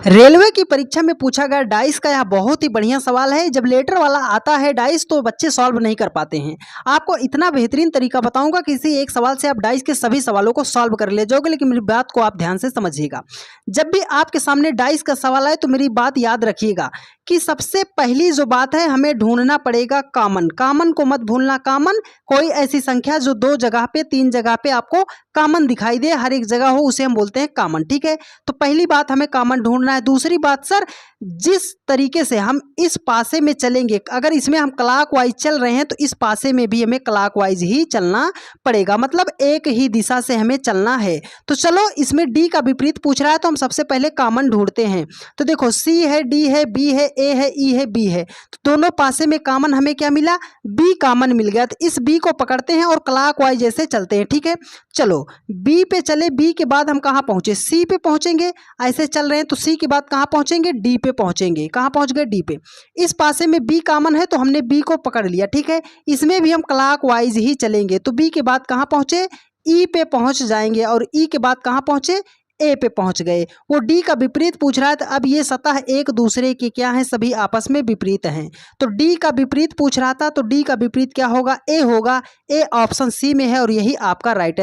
Railway की परीक्षा में पूछा गया डाइस का यह बहुत ही बढ़िया सवाल है। जब लेटर वाला आता है डाइस तो बच्चे सॉल्व नहीं कर पाते हैं। आपको इतना बेहतरीन तरीका बताऊंगा कि किसी एक सवाल से आप डाइस के सभी सवालों को सॉल्व कर ले जाओगे, लेकिन मेरी बात को आप ध्यान से समझिएगा। जब भी आपके सामने डाइस का सवाल आए तो मेरी बात याद रखिएगा कि सबसे पहली जो बात है, हमें ढूंढना पड़ेगा कॉमन। कॉमन को मत भूलना। कॉमन कोई ऐसी संख्या जो दो जगह पे तीन जगह पे आपको कॉमन दिखाई दे, हर एक जगह हो, उसे हम बोलते हैं कॉमन। ठीक है, तो पहली बात हमें कॉमन ढूंढना है। दूसरी बात सर, जिस तरीके से हम इस पासे में चलेंगे, अगर इसमें हम क्लॉकवाइज चल रहे हैं तो इस पासे में भी हमें क्लॉकवाइज ही चलना पड़ेगा, मतलब एक ही दिशा से हमें चलना है। तो चलो, इसमें डी का विपरीत पूछ रहा है तो हम सबसे पहले कॉमन ढूंढते हैं। तो देखो, सी है, डी है, बी है, ए है, ई है, बी है, तो दोनों पासे में कॉमन हमें क्या मिला? बी कॉमन मिल गया। तो इस बी को पकड़ते हैं और क्लॉकवाइज ऐसे चलते हैं। ठीक है, चलो बी पे चले। बी के बाद हम कहाँ पहुंचे? सी पे पहुंचेंगे। ऐसे चल रहे हैं तो सी के बाद कहाँ पहुंचेंगे? डी पे पहुंचेंगे। कहाँ पहुंच गए? डी पे। इस पासे में बी कॉमन है तो हमने बी को पकड़ लिया। ठीक है, इसमें भी हम क्लॉकवाइज ही चलेंगे तो बी के बाद कहाँ पहुंचे? ई पे पहुंच जाएंगे, और ई के बाद कहाँ पहुंचे? ए पे पहुंच गए। वो डी का विपरीत पूछ रहा है तो अब ये सतह एक दूसरे के क्या है? सभी आपस में विपरीत हैं। तो डी का विपरीत पूछ रहा था तो डी का विपरीत क्या होगा? ए होगा। ए ऑप्शन सी में है और यही आपका राइट है।